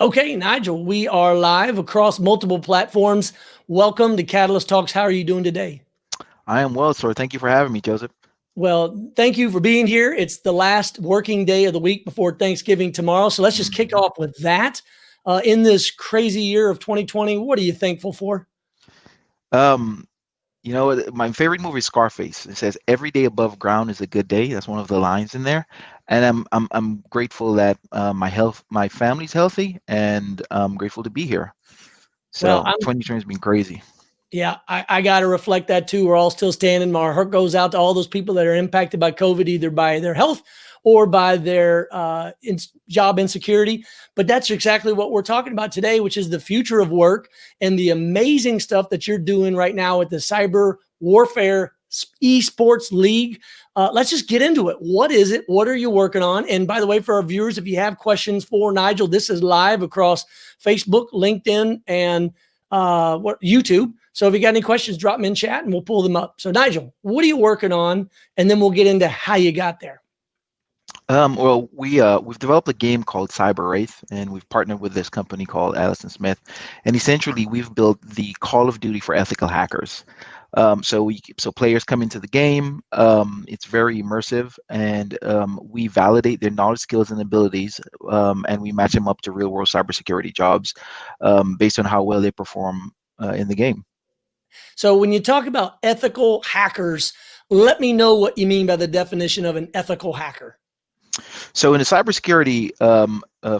Okay, Nigel, we are live across multiple platforms. Welcome to Catalyst Talks. How are you doing today? I am well, sir. Thank you for having me, Joseph. Well, thank you for being here. It's the last working day of the week before Thanksgiving tomorrow. So let's just kick Mhm. off with that. In this crazy year of 2020, what are you thankful for? Um, my favorite movie is Scarface. It says every day above ground is a good day. That's one of the lines in there. And I'm grateful that my family's healthy, and I'm grateful to be here. Well, So 2020 has been crazy. I got to reflect that too. We're all still standing. My heart goes out to all those people that are impacted by COVID, either by their health or by their job insecurity. But that's exactly what we're talking about today, which is the future of work and the amazing stuff that you're doing right now with the Cyber Warefare eSports League. Let's just get into it. What is it? What are you working on? And by the way, for our viewers, if you have questions for Nigel, this is live across Facebook, LinkedIn, and YouTube. So if you got any questions, drop them in chat and we'll pull them up. So Nigel, what are you working on? And then we'll get into how you got there. Well, we've developed a game called CyberWraith, and we've partnered with this company called Allison Smith, and essentially we've built the Call of Duty for ethical hackers. So players come into the game. It's very immersive, and we validate their knowledge, skills, and abilities, and we match them up to real-world cybersecurity jobs based on how well they perform in the game. So when you talk about ethical hackers, let me know what you mean by the definition of an ethical hacker. So in the cybersecurity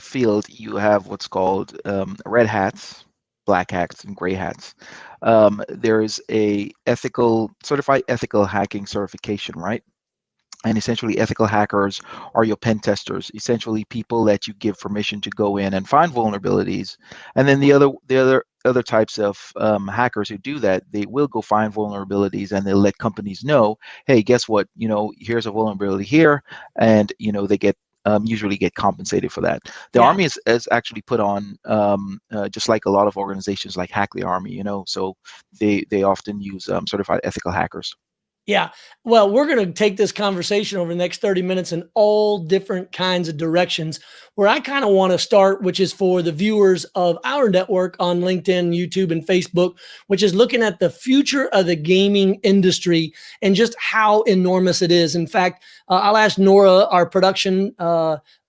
field, you have what's called red hats, black hats, and gray hats. There is a certified ethical hacking certification, right? And essentially, ethical hackers are your pen testers, essentially people that you give permission to go in and find vulnerabilities. And then the other types of hackers who do that, they will go find vulnerabilities and they'll let companies know, hey, guess what? Here's a vulnerability here, and they usually get compensated for that. The Yeah. Army is actually put on, just like a lot of organizations like Hack the Army, so they often use certified ethical hackers. Yeah. Well, we're going to take this conversation over the next 30 minutes in all different kinds of directions. Where I kind of want to start, which is for the viewers of our network on LinkedIn, YouTube, and Facebook, which is looking at the future of the gaming industry and just how enormous it is. In fact, I'll ask Nora, our production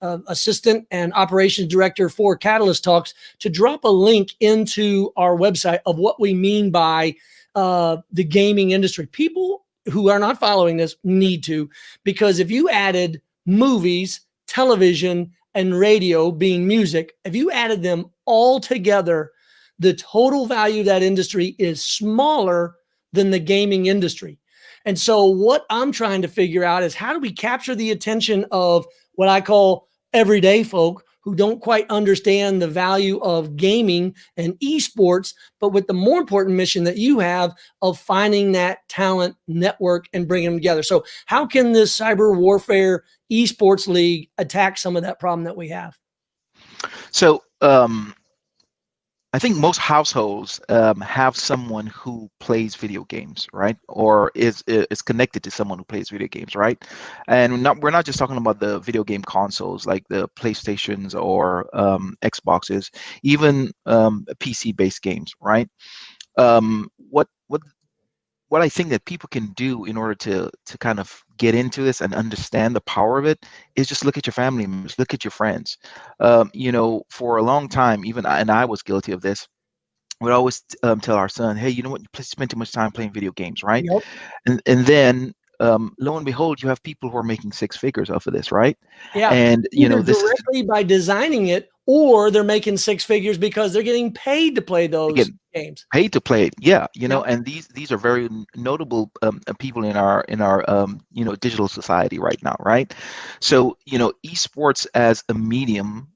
assistant and operations director for Catalyst Talks, to drop a link into our website of what we mean by the gaming industry. People who are not following this need to, because if you added movies, television, and radio, being music, if you added them all together, the total value of that industry is smaller than the gaming industry. And so what I'm trying to figure out is, how do we capture the attention of what I call everyday folk who don't quite understand the value of gaming and esports, but with the more important mission that you have of finding that talent network and bringing them together. So how can this Cyber Warfare esports league attack some of that problem that we have? So I think most households have someone who plays video games, right? Or is connected to someone who plays video games, right? And we're not just talking about the video game consoles like the PlayStations or Xboxes, even PC-based games, right? What I think that people can do in order to kind of get into this and understand the power of it is just look at your family members, look at your friends. For a long time, I was guilty of this. We'd always tell our son, hey, you know what, you spend too much time playing video games, right? Yep. And then lo and behold, you have people who are making six figures off of this, right? Yeah. And Either this is directly by designing it, or they're making six figures because they're getting paid to play those again games. paid to play it, yeah. Yep. And these are very notable people in our digital society right now, right? So esports as a medium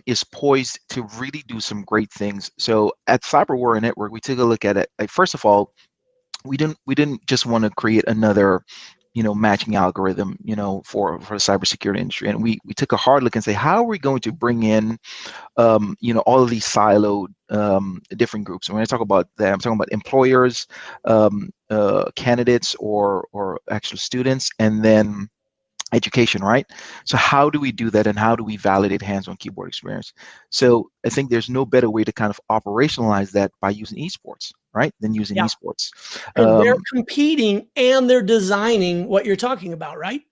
is poised to really do some great things. So at Cyber Warrior Network, we took a look at it. Like, first of all, we didn't just want to create another matching algorithm for the cybersecurity industry, and we took a hard look and say, how are we going to bring in all of these siloed different groups. And when I talk about that, I'm talking about employers, candidates, or actual students, and then education, right? So how do we do that, and how do we validate hands-on keyboard experience? So I think there's no better way to kind of operationalize that by using esports, right, than using Yeah. esports. And they're competing and they're designing what you're talking about, right?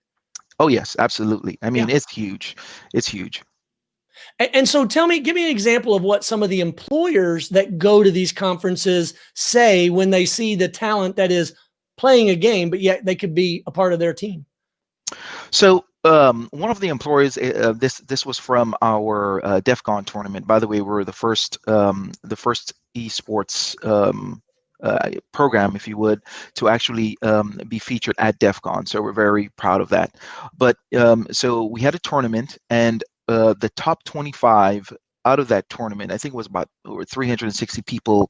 Oh yes, absolutely. I mean, Yeah. it's huge. It's huge. And so give me an example of what some of the employers that go to these conferences say when they see the talent that is playing a game, but yet they could be a part of their team. So one of the employees, this was from our DEF CON tournament. By the way, we're the first esports program, if you would, to actually be featured at DEF CON. So we're very proud of that. But so we had a tournament, and the top 25 out of that tournament, I think it was about over 360 people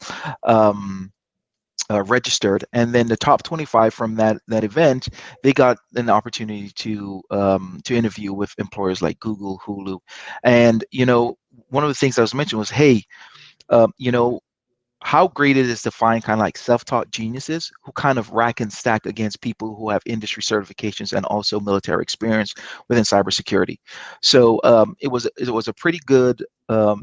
registered, and then the top 25 from that event, they got an opportunity to interview with employers like Google, Hulu, and one of the things I was mentioning was, hey, how great it is to find kind of like self-taught geniuses who kind of rack and stack against people who have industry certifications and also military experience within cybersecurity. So it was a pretty good, I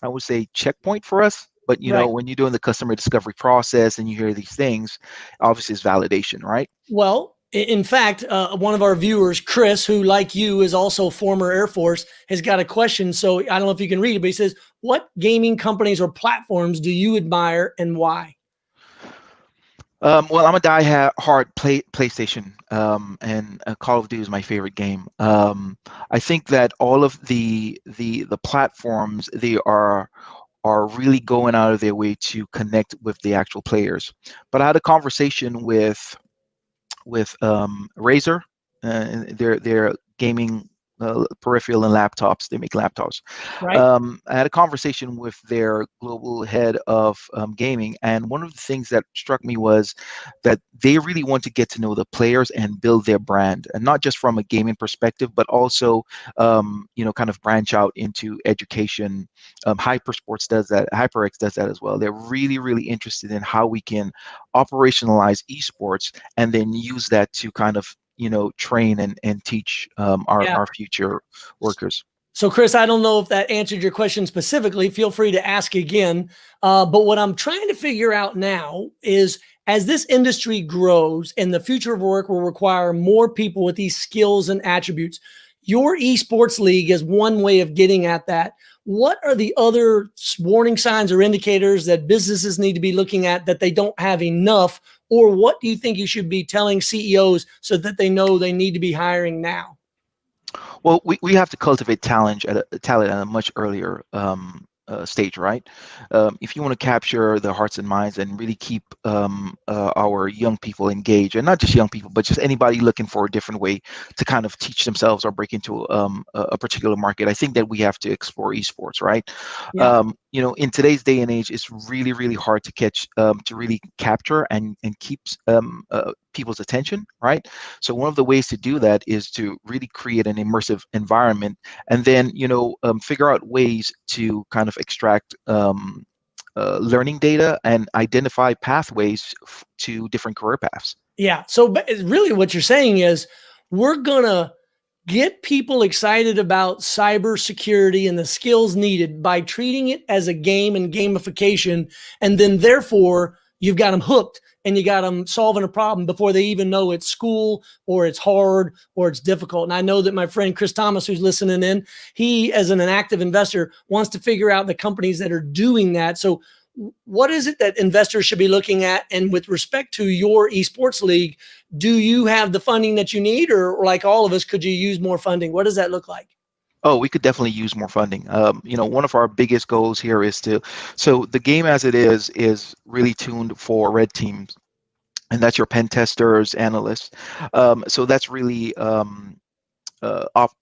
would say, checkpoint for us. But Right. when you're doing the customer discovery process and you hear these things, obviously it's validation, right? Well, in fact, one of our viewers, Chris, who like you is also former Air Force, has got a question. So I don't know if you can read it, but he says, what gaming companies or platforms do you admire and why? Well, I'm a die-hard PlayStation, and Call of Duty is my favorite game. I think that all of the platforms, they are really going out of their way to connect with the actual players. But I had a conversation with Razer, their gaming peripheral and laptops. They make laptops. Right. I had a conversation with their global head of gaming, and one of the things that struck me was that they really want to get to know the players and build their brand, and not just from a gaming perspective, but also kind of branch out into education. Hypersports does that. HyperX does that as well. They're really, really interested in how we can operationalize esports and then use that to kind of train and teach our future workers. So, Chris, I don't know if that answered your question specifically. Feel free to ask again. But what I'm trying to figure out now is, as this industry grows and the future of work will require more people with these skills and attributes, your esports league is one way of getting at that. What are the other warning signs or indicators that businesses need to be looking at that they don't have enough? Or what do you think you should be telling CEOs so that they know they need to be hiring now? Well, we have to cultivate talent at a much earlier stage, right? If you want to capture the hearts and minds and really keep our young people engaged, and not just young people, but just anybody looking for a different way to kind of teach themselves or break into a particular market, I think that we have to explore esports, right? Yeah. In today's day and age, it's really, really hard to really capture and keep people's attention, right? So one of the ways to do that is to really create an immersive environment, and then figure out ways to kind of extract learning data and identify pathways to different career paths. Yeah. So really what you're saying is we're going to get people excited about cybersecurity and the skills needed by treating it as a game and gamification. And then therefore you've got them hooked and you got them solving a problem before they even know it's school or it's hard or it's difficult. And I know that my friend Chris Thomas, who's listening in, he, as an active investor, wants to figure out the companies that are doing that. So what is it that investors should be looking at? And with respect to your esports league, do you have the funding that you need, or like all of us, could you use more funding? What does that look like? Oh, we could definitely use more funding. One of our biggest goals here is so the game as it is really tuned for red teams, and that's your pen testers, analysts. So that's really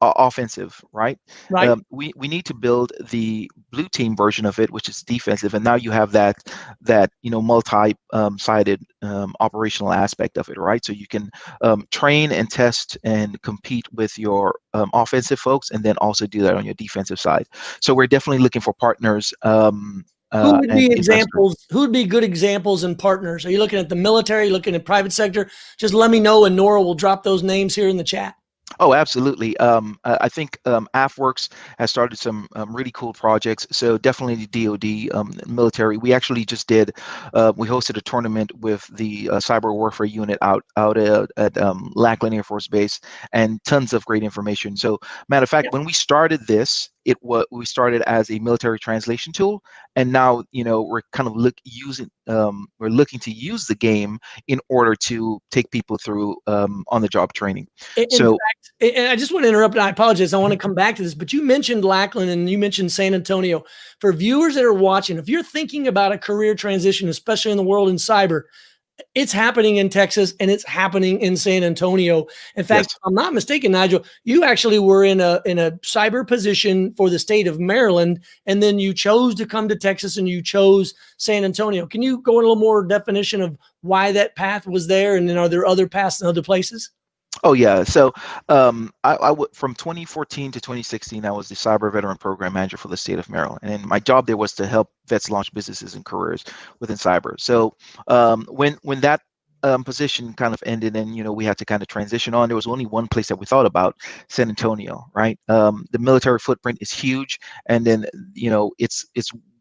offensive, right? Right. We need to build the blue team version of it, which is defensive, and now you have that multi-sided operational aspect of it, right? So you can train and test and compete with your offensive folks, and then also do that on your defensive side. So we're definitely looking for partners. Who would be And examples? Who would be good examples and partners? Are you looking at the military, looking at private sector? Just let me know, and Nora will drop those names here in the chat. Oh, absolutely. I think AFWorks has started some really cool projects. So definitely the DoD military. We actually just did. We hosted a tournament with the Cyber Warefare unit out at Lackland Air Force Base, and tons of great information. So, matter of fact, when we started this, we started as a military translation tool, and now we're kind of we're looking to use the game in order to take people through on the job training. In So. fact, and I just want to interrupt, and I apologize. I want to come back to this, but you mentioned Lackland and you mentioned San Antonio. For viewers that are watching, if you're thinking about a career transition, especially in the world in cyber, it's happening in Texas and it's happening in San Antonio. In fact, Yes. if I'm not mistaken, Nigel, you actually were in a cyber position for the state of Maryland, and then you chose to come to Texas and you chose San Antonio. Can you go in a little more definition of why that path was there, and then are there other paths in other places? Oh yeah. So from 2014 to 2016, I was the Cyber Veteran Program Manager for the state of Maryland, and my job there was to help vets launch businesses and careers within cyber. So when that position kind of ended, and we had to kind of transition on, there was only one place that we thought about: San Antonio, right? The military footprint is huge, and then it's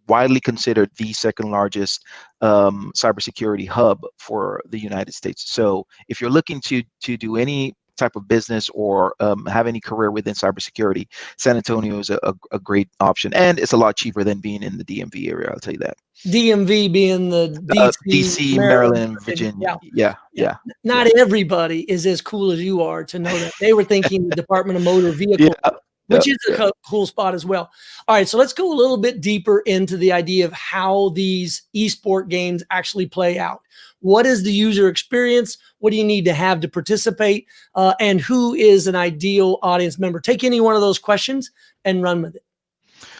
widely considered the second largest cybersecurity hub for the United States. So if you're looking to do any type of business or have any career within cybersecurity, San Antonio is a great option, and it's a lot cheaper than being in the DMV area. I'll tell you that. DMV being the DC, DC, Maryland, Maryland, Virginia. Yeah. Yeah. Not everybody is as cool as you are to know that. They were thinking the Department of Motor Vehicle, Yeah. which is a cool spot as well. All right, so let's go a little bit deeper into the idea of how these esport games actually play out. What is the user experience? What do you need to have to participate? And who is an ideal audience member? Take any one of those questions and run with it.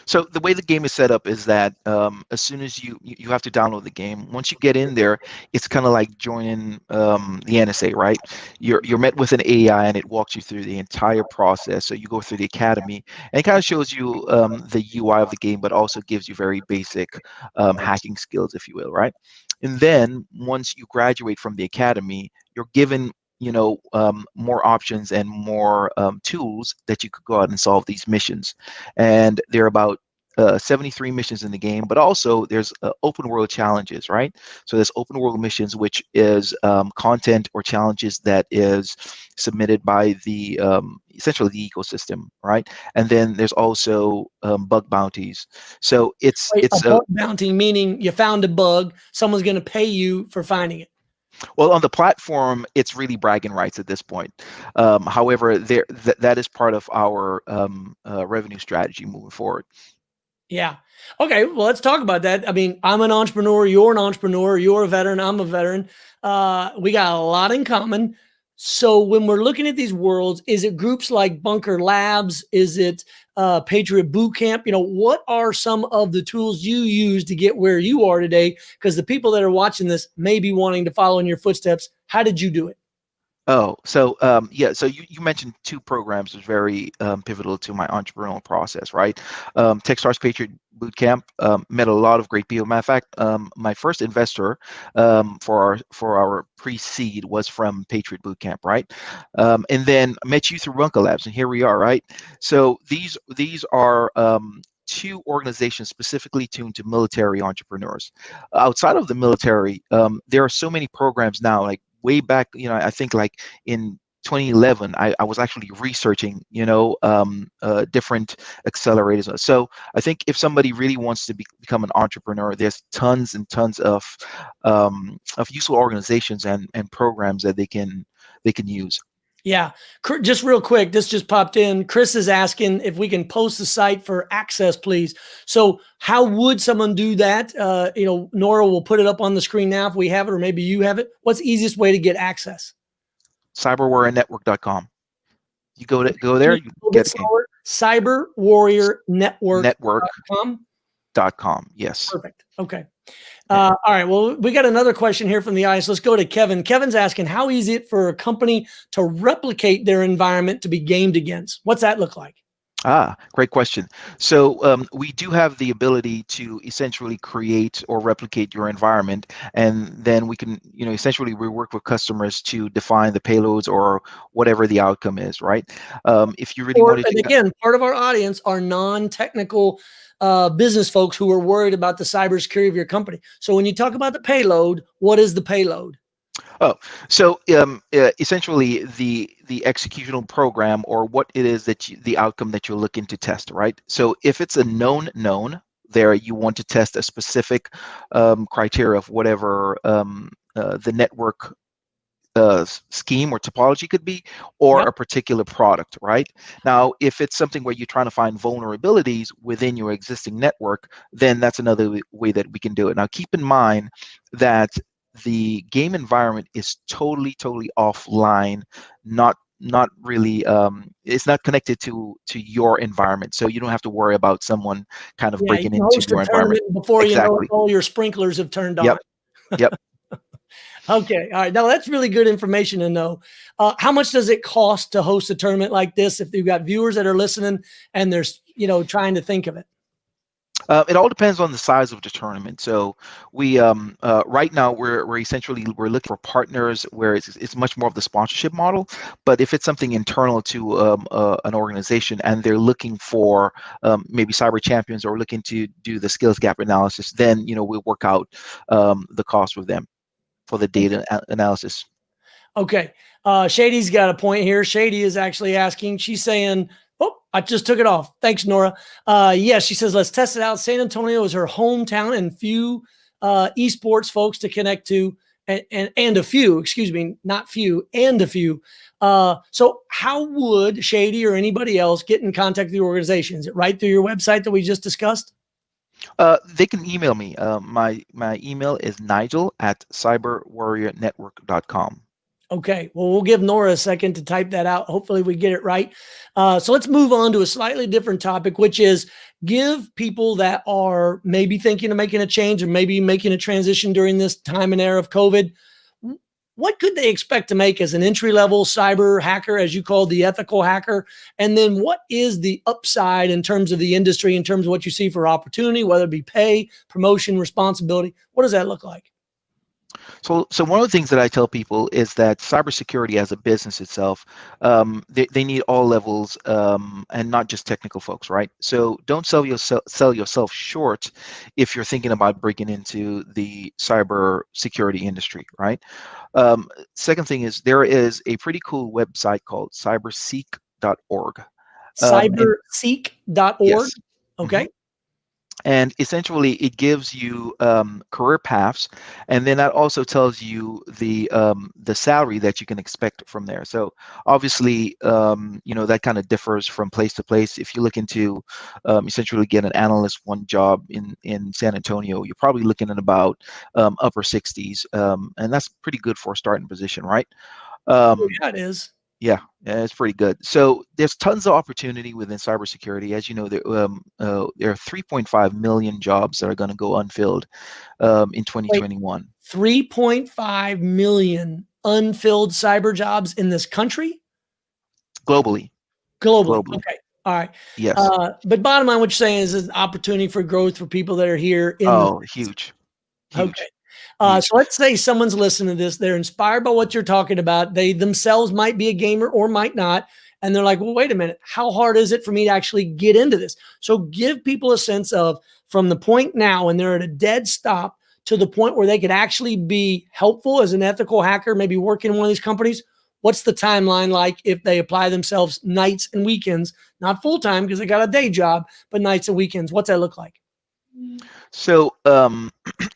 So the way the game is set up is that as soon as you have to download the game, once you get in there, it's kind of like joining the NSA, right? You're met with an AI, and it walks you through the entire process. So you go through the academy, and it kind of shows you the UI of the game, but also gives you very basic hacking skills, if you will, right? And then once you graduate from the academy, you're given more options and more tools that you could go out and solve these missions. And there are about 73 missions in the game, but also there's open world challenges, right? So there's open world missions, which is content or challenges that is submitted by the essentially the ecosystem, right? And then there's also bug bounties. So it's A bug bounty, meaning you found a bug, someone's going to pay you for finding it. Well, on the platform, it's really bragging rights at this point. However, that is part of our revenue strategy moving forward. Yeah. Okay. Well, let's talk about that. I mean, I'm an entrepreneur. You're an entrepreneur. You're a veteran. I'm a veteran. We got a lot in common. So when we're looking at these worlds, is it groups like Bunker Labs? Is it Patriot Boot Camp? What are some of the tools you use to get where you are today? Because the people that are watching this may be wanting to follow in your footsteps. How did you do it? Oh, so yeah, so you mentioned two programs that's very pivotal to my entrepreneurial process, right? Techstars Patriot Bootcamp met a lot of great people. Matter of fact, my first investor for our pre-seed was from Patriot Bootcamp, right? And then I met you through Bunker Labs, and here we are, right? So these are two organizations specifically tuned to military entrepreneurs. Outside of the military, there are so many programs now, like way back, I think like in 2011, I was actually researching, different accelerators. So I think if somebody really wants to become an entrepreneur, there's tons and tons of useful organizations and programs that they can use. Yeah. Just real quick, this just popped in. Chris is asking if we can post the site for access, please. So how would someone do that? Nora will put it up on the screen now if we have it, or maybe you have it. What's the easiest way to get access? CyberWarriorNetwork.com. You go there, you get it. CyberWarriorNetwork.com. Yes. Perfect. Okay. All right. Well, we got another question here from the audience. Let's go to Kevin. Kevin's asking, how easy is it for a company to replicate their environment to be gamed against? What's that look like? Great question. So we do have the ability to essentially create or replicate your environment, and then we can, essentially we work with customers to define the payloads or whatever the outcome is, right? If you really wanted And to, again, part of our audience are non-technical business folks who are worried about the cybersecurity of your company. So when you talk about the payload, what is the payload? oh, so essentially the executional program or what it is that the outcome that you're looking to test, right? So if it's a known, there you want to test a specific criteria of whatever the network scheme or topology could be, or Yep. a particular product, right? Now, if it's something where you're trying to find vulnerabilities within your existing network, then that's another way that we can do it. Now, keep in mind that the game environment is totally offline, not really it's not connected to your environment, so you don't have to worry about someone kind of Yeah, you breaking can into host a your environment. tournament before you know it, Exactly. all your sprinklers have turned Yep. on. Yep. Okay. All right. Now that's really good information to know. How much does it cost to host a tournament like this? If you've got viewers that are listening and they're, trying to think of it. It all depends on the size of the tournament. So we right now we're essentially we're looking for partners where it's much more of the sponsorship model. But if it's something internal to an organization and they're looking for maybe cyber champions or looking to do the skills gap analysis, then we'll work out the cost with them for the data analysis. Okay. Shady's got a point here. Shady is actually asking, she's saying, oh, I just took it off. Thanks, Nora. Yes, she says, let's test it out. San Antonio is her hometown and few eSports folks to connect to and a few, excuse me, not few, and a few. So how would Shady or anybody else get in contact with the organization? Is it right through your website that we just discussed? They can email me. My email is nigel@cyberwarriornetwork.com. Okay, well, we'll give Nora a second to type that out. Hopefully we get it right. So let's move on to a slightly different topic, which is give people that are maybe thinking of making a change or maybe making a transition during this time and era of COVID, what could they expect to make as an entry-level cyber hacker, as you call the ethical hacker? And then what is the upside in terms of the industry, in terms of what you see for opportunity, whether it be pay, promotion, responsibility? What does that look like? So one of the things that I tell people is that cybersecurity as a business itself, they need all levels and not just technical folks, right? So don't sell yourself short if you're thinking about breaking into the cybersecurity industry, right? Second thing is there is a pretty cool website called cyberseek.org. Cyberseek.org. Yes. Okay. And essentially it gives you career paths, and then that also tells you the salary that you can expect from there. So obviously that kind of differs from place to place. If you look into essentially get an analyst one job in San Antonio, you're probably looking at about upper 60s, and that's pretty good for a starting position, right? Yeah, it is. Yeah, it's pretty good. So there's tons of opportunity within cybersecurity. As you know, there are 3.5 million jobs that are going to go unfilled in 2021. 3.5 million unfilled cyber jobs in this country? Globally. Globally. Okay. All right. Yes. But bottom line, what you're saying is an opportunity for growth for people that are here in Huge. Okay. Huge. So let's say someone's listening to this. They're inspired by what you're talking about. They themselves might be a gamer or might not. And they're like, well, wait a minute. How hard is it for me to actually get into this? So give people a sense of from the point now when they're at a dead stop to the point where they could actually be helpful as an ethical hacker, maybe work in one of these companies. What's the timeline like if they apply themselves nights and weekends, not full time because they got a day job, but nights and weekends? What's that look like? So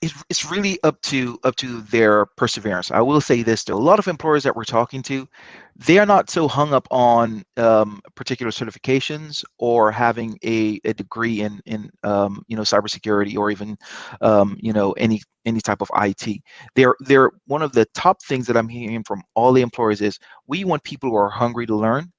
it's really up to their perseverance. I will say this though, a lot of employers that we're talking to, they are not so hung up on particular certifications or having a degree in cybersecurity or even any type of IT. They're one of the top things that I'm hearing from all the employers is we want people who are hungry to learn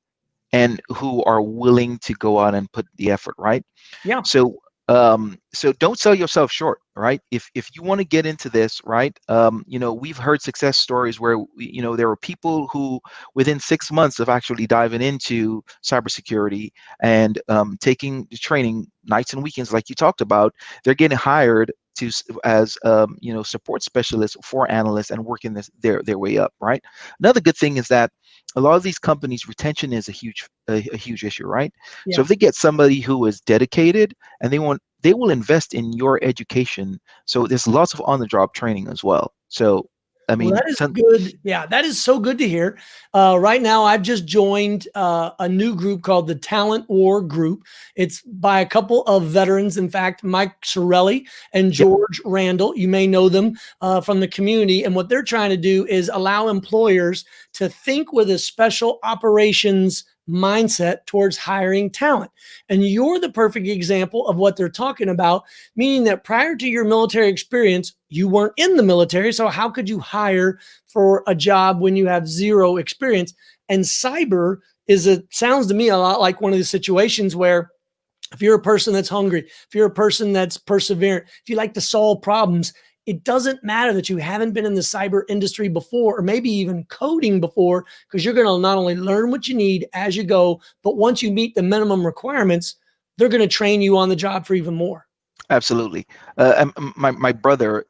and who are willing to go out and put the effort, right? Yeah. So So don't sell yourself short, right? If you want to get into this, right? We've heard success stories where there were people who within 6 months of actually diving into cybersecurity and taking the training nights and weekends, like you talked about, they're getting hired as support specialists for analysts and working their way up, right? Another good thing is that a lot of these companies, retention is a huge issue, right? So Yeah. if they get somebody who is dedicated and they will invest in your education. So there's lots of on-the-job training as well. So I Well, mean, that is good. Yeah, that is so good to hear. Right now, I've just joined a new group called the Talent War Group. It's by a couple of veterans. In fact, Mike Sorelli and yep, George Randall. You may know them from the community. And what they're trying to do is allow employers to think with a special operations mindset towards hiring talent. And you're the perfect example of what they're talking about, meaning that prior to your military experience, you weren't in the military. So how could you hire for a job when you have zero experience? And cyber sounds to me a lot like one of the situations where if you're a person that's hungry, if you're a person that's perseverant, if you like to solve problems, it doesn't matter that you haven't been in the cyber industry before, or maybe even coding before, because you're going to not only learn what you need as you go, but once you meet the minimum requirements, they're going to train you on the job for even more. absolutely. My brother,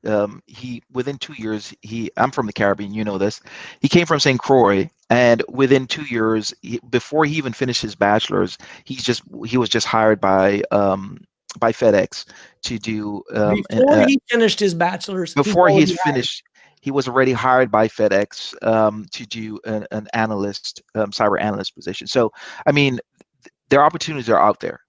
he within 2 years, I'm from the Caribbean, you know this. He came from St. Croix, and within 2 years, before he even finished his bachelor's, he was just hired by FedEx to do Before he finished his bachelor's, he's before he's already hired. finished. He was already hired by FedEx to do an analyst, cyber analyst position. So I mean, their opportunities are out there.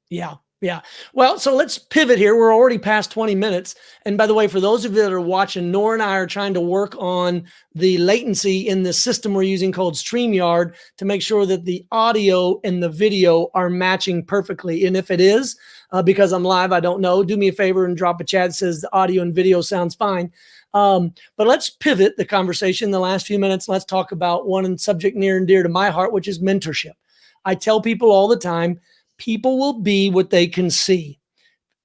Yeah. Yeah. Well, so let's pivot here. We're already past 20 minutes. And by the way, for those of you that are watching, Nora and I are trying to work on the latency in the system we're using called StreamYard to make sure that the audio and the video are matching perfectly. And if it is, because I'm live, I don't know, do me a favor and drop a chat that says the audio and video sounds fine. But let's pivot the conversation in the last few minutes. Let's talk about one subject near and dear to my heart, which is mentorship. I tell people all the time, people will be what they can see.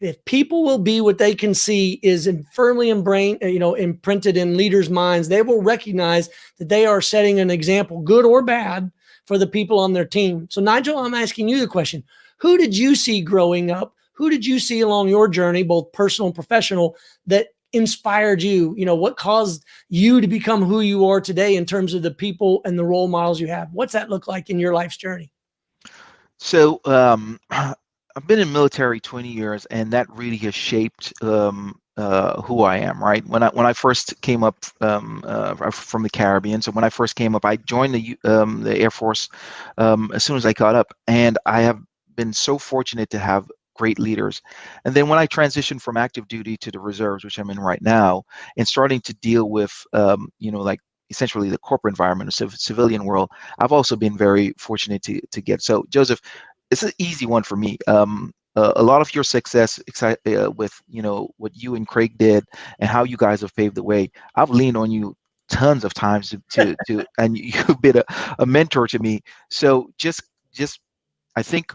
If people will be what they can see is firmly imprinted in leaders' minds, they will recognize that they are setting an example, good or bad, for the people on their team. So Nigel, I'm asking you the question, who did you see growing up? Who did you see along your journey, both personal and professional, that inspired you? What caused you to become who you are today in terms of the people and the role models you have? What's that look like in your life's journey? So I've been in military 20 years, and that really has shaped who I am. Right when I first came up from the Caribbean, so when I first came up, I joined the Air Force as soon as I got up, and I have been so fortunate to have great leaders. And then when I transitioned from active duty to the reserves, which I'm in right now, and starting to deal with like essentially the corporate environment, the civilian world, I've also been very fortunate to get. So Joseph, it's an easy one for me. A lot of your success with what you and Craig did and how you guys have paved the way, I've leaned on you tons of times to and you've been a mentor to me. So just I think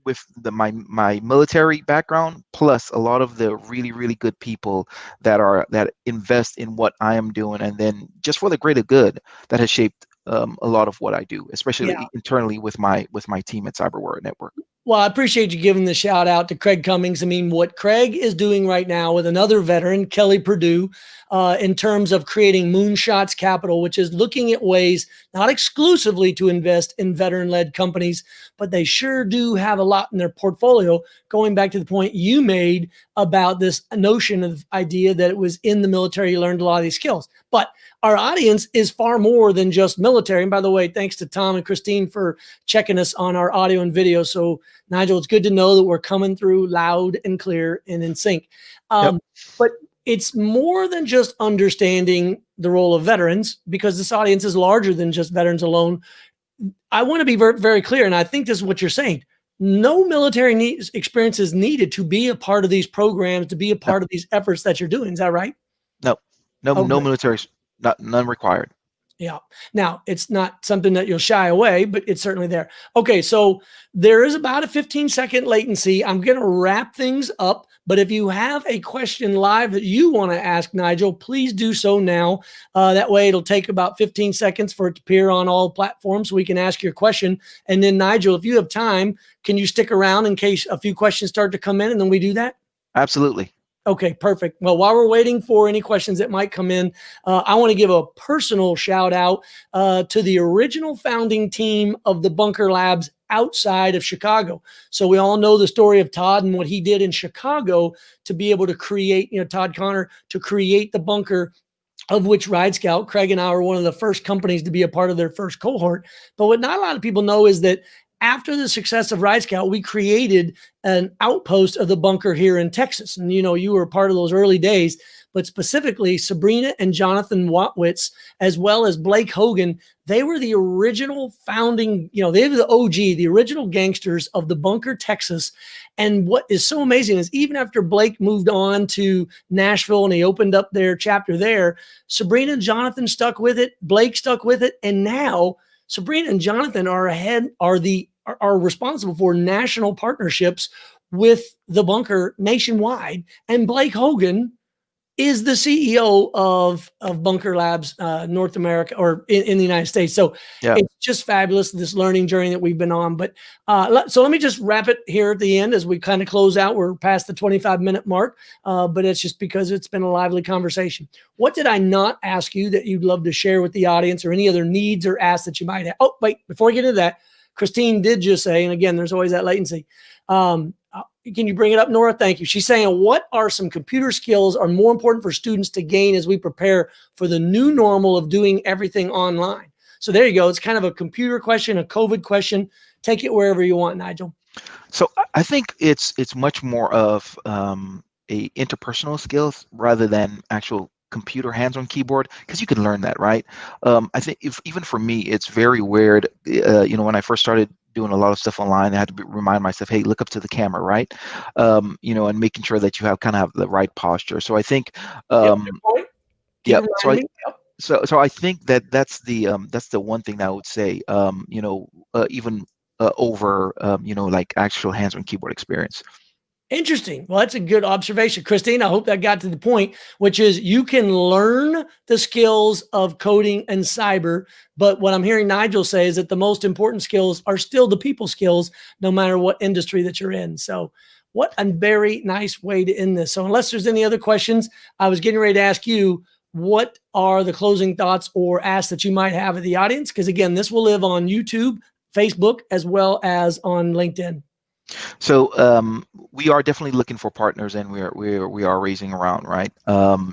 with my military background, plus a lot of the really good people that invest in what I am doing, and then just for the greater good, that has shaped a lot of what I do, especially internally with my team at Cyber Warefare Network. Well, I appreciate you giving the shout out to Craig Cummings. I mean, what Craig is doing right now with another veteran, Kelly Purdue, in terms of creating Moonshots Capital, which is looking at ways not exclusively to invest in veteran-led companies, but they sure do have a lot in their portfolio. Going back to the point you made about this notion of idea that it was in the military, you learned a lot of these skills. But our audience is far more than just military. And by the way, thanks to Tom and Christine for checking us on our audio and video. So Nigel, it's good to know that we're coming through loud and clear and in sync. But it's more than just understanding the role of veterans, because this audience is larger than just veterans alone. I want to be very, very clear, and I think this is what you're saying. No military experience is needed to be a part of these programs, to be a part of these efforts that you're doing. Is that right? No military, none required. Yeah. Now, it's not something that you'll shy away, but it's certainly there. Okay. So there is about a 15-second latency. I'm going to wrap things up. But if you have a question live that you want to ask Nigel, please do so now. That way it'll take about 15 seconds for it to appear on all platforms so we can ask your question. And then, Nigel, if you have time, can you stick around in case a few questions start to come in and then we do that? Absolutely. Okay, perfect. Well, while we're waiting for any questions that might come in, I want to give a personal shout out to the original founding team of the Bunker Labs outside of Chicago. So we all know the story of Todd and what he did in Chicago to be able to create, Todd Connor, to create the bunker, of which Ride Scout, Craig and I were one of the first companies to be a part of their first cohort. But what not a lot of people know is that after the success of Ride Scout, we created an outpost of the bunker here in Texas. And, you were part of those early days, but specifically Sabrina and Jonathan Watwitz, as well as Blake Hogan, they were the original founding, they were the OG, the original gangsters of the bunker, Texas. And what is so amazing is even after Blake moved on to Nashville and he opened up their chapter there, Sabrina and Jonathan stuck with it, Blake stuck with it. And now Sabrina and Jonathan are responsible for national partnerships with the bunker nationwide. And Blake Hogan is the CEO of Bunker Labs, North America, or in the United States. So It's just fabulous, this learning journey that we've been on. But so let me just wrap it here at the end as we kind of close out. We're past the 25-minute mark, but it's just because it's been a lively conversation. What did I not ask you that you'd love to share with the audience, or any other needs or asks that you might have? Oh, wait, before we get into that, Christine did just say, and again, there's always that latency. Can you bring it up, Nora? Thank you. She's saying, what are some computer skills are more important for students to gain as we prepare for the new normal of doing everything online? So there you go. It's kind of a computer question, a COVID question. Take it wherever you want, Nigel. So I think it's much more of a interpersonal skills rather than actual computer hands-on keyboard, because you can learn that, right? I think even for me, it's very weird. When I first started doing a lot of stuff online, I had to remind myself, hey, look up to the camera, right? And making sure that you have the right posture. So I think, So I think that's the one thing that I would say, even over, like actual hands-on keyboard experience. Interesting. Well, that's a good observation, Christine. I hope that got to the point, which is you can learn the skills of coding and cyber, but what I'm hearing Nigel say is that the most important skills are still the people skills, no matter what industry that you're in. So what a very nice way to end this. So unless there's any other questions, I was getting ready to ask you, what are the closing thoughts or asks that you might have of the audience? Because again, this will live on YouTube, Facebook, as well as on LinkedIn. So we are definitely looking for partners, and we are raising around, right?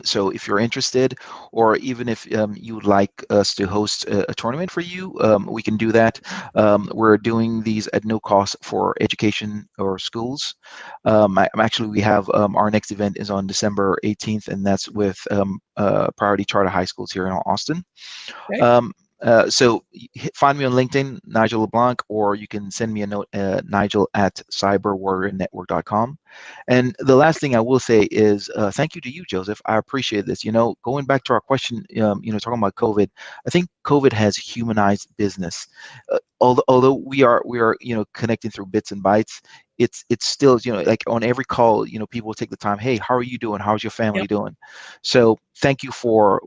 So if you're interested, or even if you would like us to host a tournament for you, we can do that. We're doing these at no cost for education or schools. We have our next event is on December 18th, and that's with Priority Charter High Schools here in Austin. Okay. So find me on LinkedIn, Nigel LeBlanc, or you can send me a note, nigel@cyberwarriornetwork.com. And the last thing I will say is thank you to you, Joseph. I appreciate this. Going back to our question, talking about COVID, I think COVID has humanized business. Although we are connecting through bits and bytes, it's still, like on every call, people will take the time, hey, how are you doing? How's your family doing? So thank you for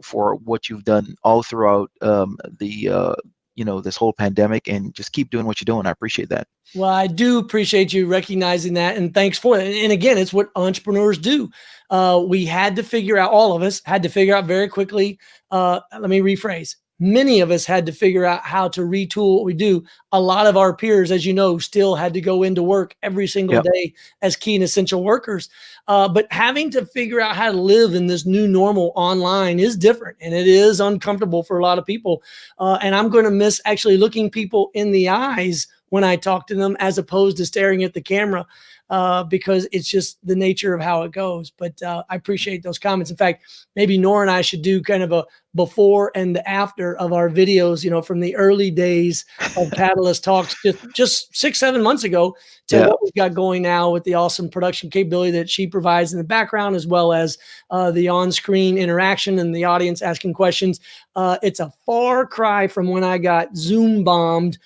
what you've done all throughout this whole pandemic, and just keep doing what you're doing. I appreciate that. Well, I do appreciate you recognizing that, and thanks for it. And again, it's what entrepreneurs do. We had to figure out, all of us had to figure out very quickly. Let me rephrase. Many of us had to figure out how to retool what we do. A lot of our peers, as you know, still had to go into work every single day as key and essential workers. But having to figure out how to live in this new normal online is different, and it is uncomfortable for a lot of people. And I'm going to miss actually looking people in the eyes when I talk to them, as opposed to staring at the camera, because it's just the nature of how it goes. But I appreciate those comments. In fact, maybe Nora and I should do kind of a before and after of our videos, you know, from the early days of Catalyst Talks, just 6-7 months ago, to what we've got going now with the awesome production capability that she provides in the background, as well as the on-screen interaction and the audience asking questions. It's a far cry from when I got Zoom bombed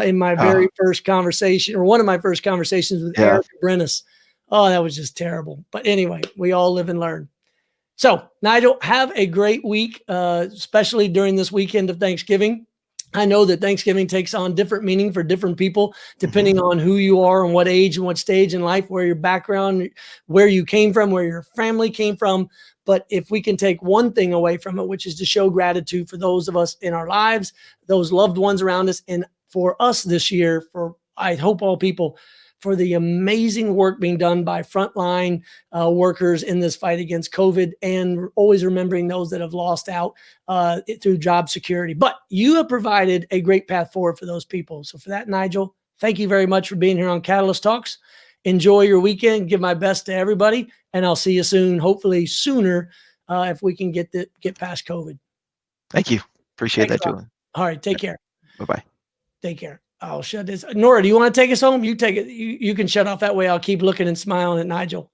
in my very first conversation, or one of my first conversations with Eric Brennis. Oh, that was just terrible. But anyway, we all live and learn. So, Nigel, have a great week, especially during this weekend of Thanksgiving. I know that Thanksgiving takes on different meaning for different people, depending on who you are and what age and what stage in life, where your background, where you came from, where your family came from. But if we can take one thing away from it, which is to show gratitude for those of us in our lives, those loved ones around us, and for us this year, for I hope all people, for the amazing work being done by frontline workers in this fight against COVID, and always remembering those that have lost out through job security. But you have provided a great path forward for those people. So for that, Nigel, thank you very much for being here on Catalyst Talks. Enjoy your weekend. Give my best to everybody, and I'll see you soon, hopefully sooner, if we can get past COVID. Thank you. Appreciate that, Julian. All right. Take care. Bye-bye. Take care. I'll shut this. Nora, do you want to take us home? You take it. You can shut off. That way I'll keep looking and smiling at Nigel.